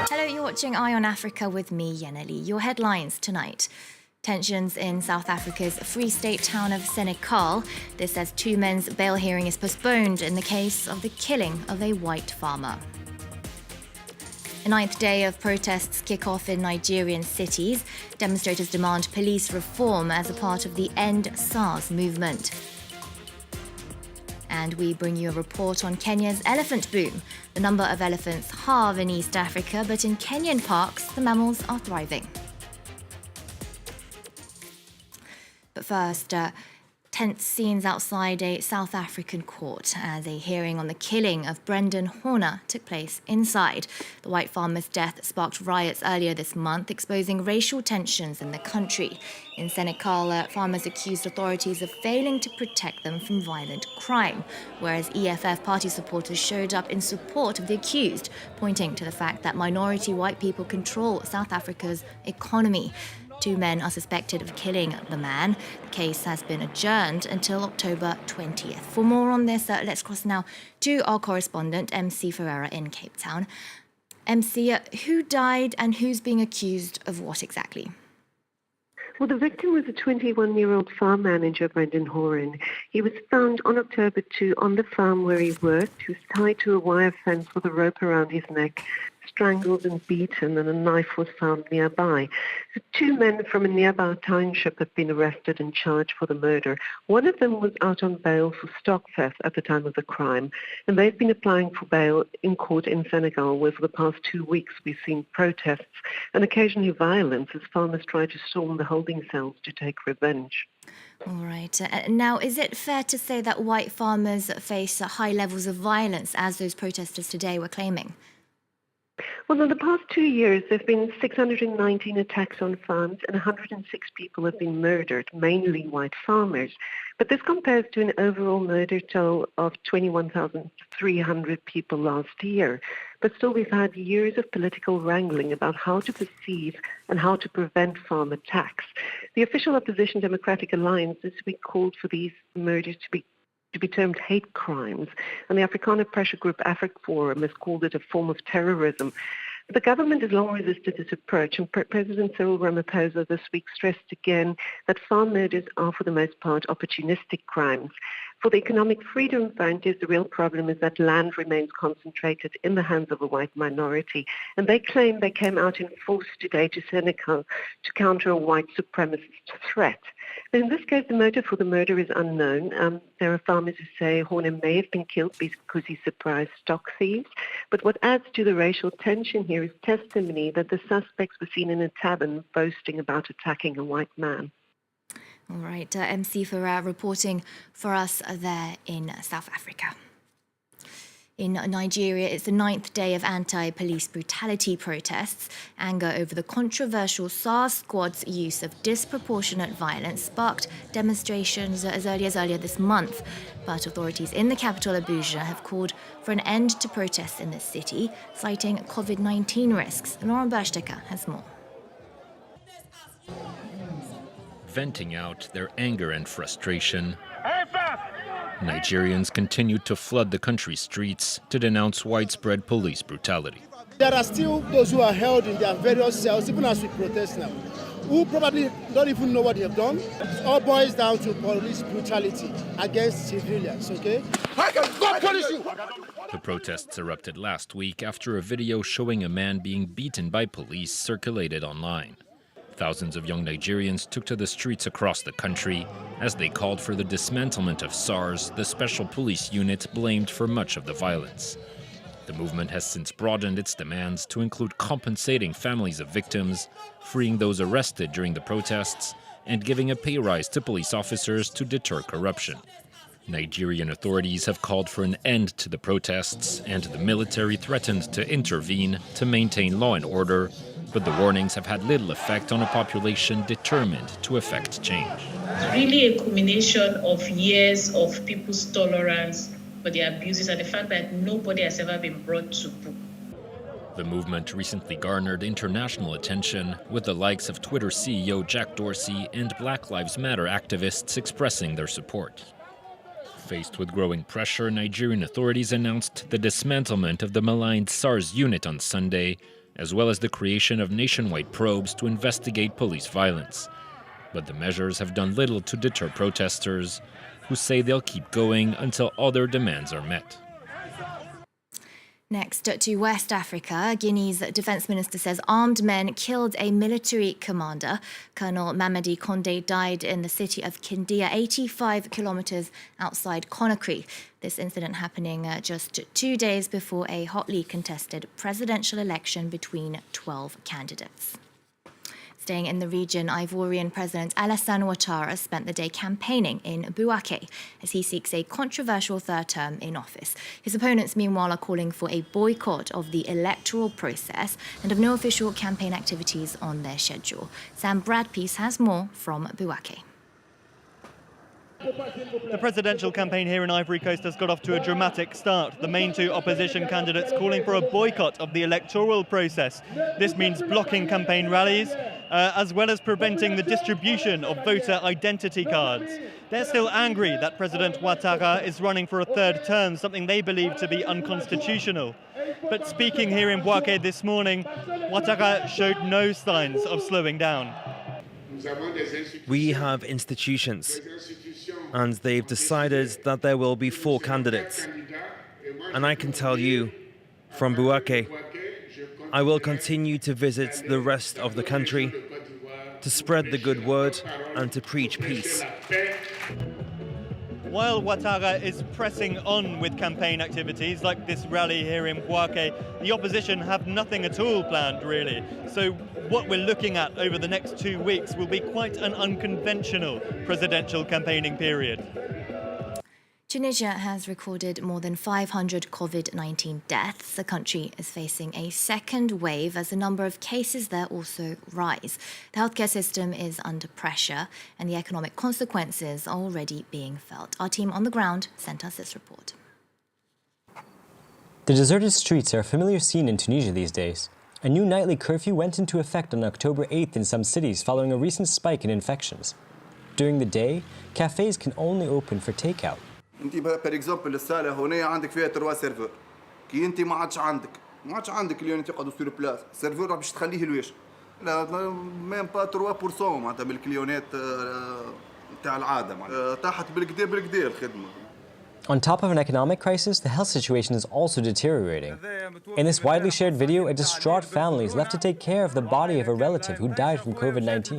Hello, you're watching Eye on Africa with me, Yeneli. Your headlines tonight. Tensions in South Africa's Free State town of Senekal. This as 2 men's bail hearing is postponed in the case of the killing of a white farmer. The 9th day of protests kick off in Nigerian cities. Demonstrators demand police reform as a part of the End SARS movement. And we bring you a report on Kenya's elephant boom. The number of elephants halve in East Africa, but in Kenyan parks, the mammals are thriving. But first, tense scenes outside a South African court as a hearing on the killing of Brendan Horner took place inside. The white farmer's death sparked riots earlier this month, exposing racial tensions in the country. In Senekal, farmers accused authorities of failing to protect them from violent crime, whereas EFF party supporters showed up in support of the accused, pointing to the fact that minority white people control South Africa's economy. 2 men are suspected of killing the man. The case has been adjourned until October 20th. For more on this, let's cross now to our correspondent, MC Ferreira in Cape Town. MC, who died and who's being accused of what exactly? Well, the victim was a 21-year-old farm manager, Brendan Horan. He was found on October 2 on the farm where he worked. He was tied to a wire fence with a rope around his neck, strangled and beaten, and a knife was found nearby. So 2 men from a nearby township have been arrested and charged for the murder. One of them was out on bail for stock theft at the time of the crime, and they've been applying for bail in court in Senegal, where for the past 2 weeks we've seen protests and occasionally violence as farmers try to storm the holding cells to take revenge. All right. Now, is it fair to say that white farmers face high levels of violence, as those protesters today were claiming? Well, in the past 2 years, there have been 619 attacks on farms and 106 people have been murdered, mainly white farmers. But this compares to an overall murder toll of 21,300 people last year. But still, we've had years of political wrangling about how to perceive and how to prevent farm attacks. The official opposition Democratic Alliance this week called for these murders to be termed hate crimes, and the Afrikaner pressure group AfriForum has called it a form of terrorism. The government has long resisted this approach, and President Cyril Ramaphosa this week stressed again that farm murders are for the most part opportunistic crimes. For the Economic Freedom Frontiers, the real problem is that land remains concentrated in the hands of a white minority, and they claim they came out in force today to Senegal to counter a white supremacist threat. But in this case, the motive for the murder is unknown. There are farmers who say Horner may have been killed because he surprised stock thieves. But what adds to the racial tension here is testimony that the suspects were seen in a tavern boasting about attacking a white man. All right, MC Ferrer reporting for us there in South Africa. In Nigeria, it's the 9th day of anti-police brutality protests. Anger over the controversial SARS squad's use of disproportionate violence sparked demonstrations as early as earlier this month. But authorities in the capital, Abuja, have called for an end to protests in the city, citing COVID-19 risks. Lauren Berstecker has more. Venting out their anger and frustration, Nigerians continued to flood the country's streets to denounce widespread police brutality. There are still those who are held in their various cells, even as we protest now, who probably don't even know what they have done. It all boils down to police brutality against civilians, okay? I can go punish you! The protests erupted last week after a video showing a man being beaten by police circulated online. Thousands of young Nigerians took to the streets across the country as they called for the dismantlement of SARS, the special police unit blamed for much of the violence. The movement has since broadened its demands to include compensating families of victims, freeing those arrested during the protests, and giving a pay rise to police officers to deter corruption. Nigerian authorities have called for an end to the protests, and the military threatened to intervene to maintain law and order, but the warnings have had little effect on a population determined to effect change. Really a culmination of years of people's tolerance for the abuses and the fact that nobody has ever been brought to book. The movement recently garnered international attention, with the likes of Twitter CEO Jack Dorsey and Black Lives Matter activists expressing their support. Faced with growing pressure, Nigerian authorities announced the dismantlement of the maligned SARS unit on Sunday, as well as the creation of nationwide probes to investigate police violence. But the measures have done little to deter protesters, who say they'll keep going until other demands are met. Next to West Africa, Guinea's defense minister says armed men killed a military commander. Colonel Mamadi Condé died in the city of Kindia, 85 kilometers outside Conakry. This incident happening just 2 days before a hotly contested presidential election between 12 candidates. Staying in the region, Ivorian President Alassane Ouattara spent the day campaigning in Bouaké as he seeks a controversial third term in office. His opponents, meanwhile, are calling for a boycott of the electoral process and of no official campaign activities on their schedule. Sam Bradpiece has more from Bouaké. The presidential campaign here in Ivory Coast has got off to a dramatic start. The main two opposition candidates calling for a boycott of the electoral process. This means blocking campaign rallies, as well as preventing the distribution of voter identity cards. They're still angry that President Ouattara is running for a third term, something they believe to be unconstitutional. But speaking here in Bouaké this morning, Ouattara showed no signs of slowing down. We have institutions, and they've decided that there will be 4 candidates. And I can tell you, from Bouaké, I will continue to visit the rest of the country to spread the good word and to preach peace. While Ouattara is pressing on with campaign activities like this rally here in Bouaké, the opposition have nothing at all planned, really. So what we're looking at over the next 2 weeks will be quite an unconventional presidential campaigning period. Tunisia has recorded more than 500 COVID-19 deaths. The country is facing a second wave as the number of cases there also rise. The healthcare system is under pressure and the economic consequences are already being felt. Our team on the ground sent us this report. The deserted streets are a familiar scene in Tunisia these days. A new nightly curfew went into effect on October 8th in some cities following a recent spike in infections. During the day, cafes can only open for takeout. انت بير اكزومبل الصاله هنا عندك فيها 3 سيرفور كي انت ما عادش عندك اليوم تقعدوا سور بلاس السيرفور باش تخليه الويش لا ميم با 3% معناتها من الكليونات تاع العاده معناتها طاحت بالكدا الخدمه. On top of an economic crisis, the health situation is also deteriorating. In this widely shared video, a distraught family is left to take care of the body of a relative who died from COVID-19.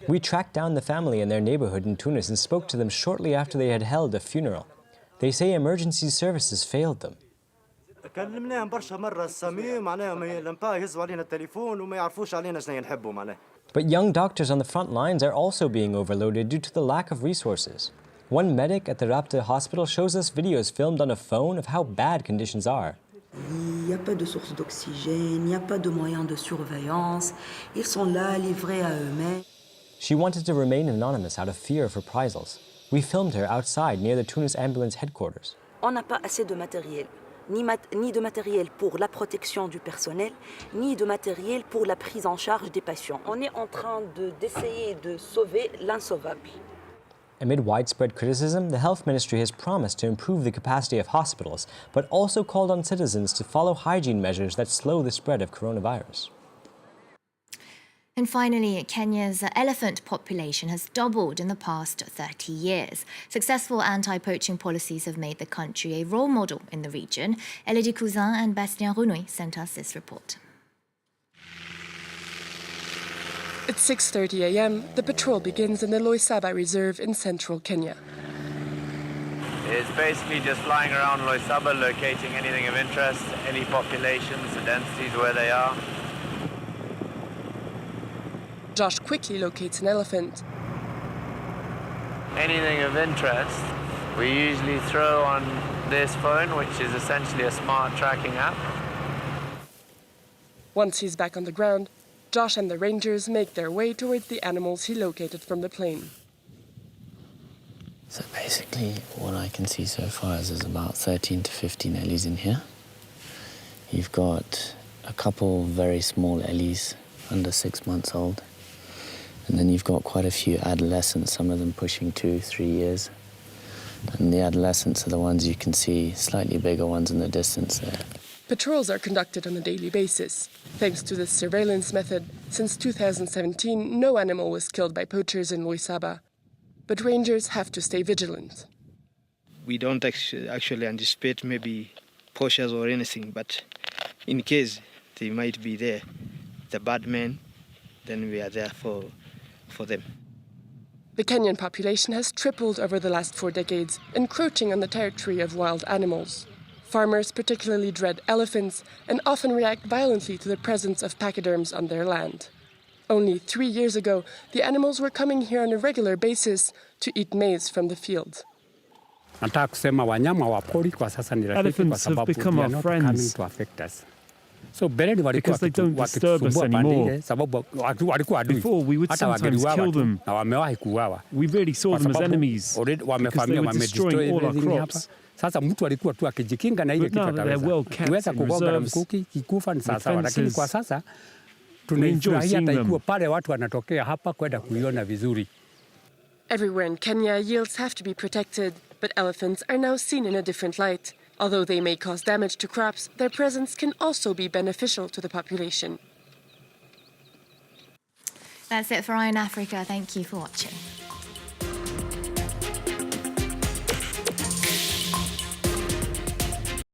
We tracked down the family in their neighborhood in Tunis and spoke to them shortly after they had held a funeral. They say emergency services failed them. كلمناهم برشا مرة السميم معناها لمبا يهزوا علينا التليفون وما يعرفوش علينا شنو نحبوا معناها. But young doctors on the front lines are also being overloaded due to the lack of resources. One medic at the Rapta hospital shows us videos filmed on a phone of how bad conditions are. Il n'y a pas de source d'oxygène, il n'y a pas de moyens de surveillance. Ils sont là, livrés à eux-mêmes. She wanted to remain anonymous out of fear of reprisals. We filmed her outside near the Tunis ambulance headquarters. On n'a pas assez de matériel. Ni de matériel pour la protection du personnel, ni de matériel pour la prise en charge des patients. On est en train d'essayer de sauver l'insauvable. Amid widespread criticism, the health ministry has promised to improve the capacity of hospitals, but also called on citizens to follow hygiene measures that slow the spread of coronavirus. And finally, Kenya's elephant population has doubled in the past 30 years. Successful anti-poaching policies have made the country a role model in the region. Elodie Cousin and Bastien Renouy sent us this report. At 6:30 a.m., the patrol begins in the Loisaba Reserve in central Kenya. It's basically just flying around Loisaba, locating anything of interest, any populations, the densities where they are. Josh quickly locates an elephant. Anything of interest, we usually throw on this phone, which is essentially a smart tracking app. Once he's back on the ground, Josh and the rangers make their way towards the animals he located from the plane. So basically, what I can see so far is there's about 13 to 15 ellies in here. You've got a couple very small ellies, under 6 months old. And then you've got quite a few adolescents, some of them pushing 2-3 years. And the adolescents are the ones you can see, slightly bigger ones in the distance there. Patrols are conducted on a daily basis. Thanks to this surveillance method, since 2017, no animal was killed by poachers in Loisaba. But rangers have to stay vigilant. We don't actually anticipate maybe poachers or anything, but in case they might be there, the bad men, then we are there for them. The Kenyan population has tripled over the last 4 decades, encroaching on the territory of wild animals. Farmers particularly dread elephants and often react violently to the presence of pachyderms on their land. Only 3 years ago, the animals were coming here on a regular basis to eat maize from the field. Elephants have become our friends because they don't disturb us anymore. Before, we would sometimes kill them. We really saw them as enemies because they were destroying all our crops. But now that they're well kept in reserves with fences, we enjoy seeing them. Everywhere in Kenya, yields have to be protected, but elephants are now seen in a different light. Although they may cause damage to crops, their presence can also be beneficial to the population. That's it for Eye in Africa. Thank you for watching.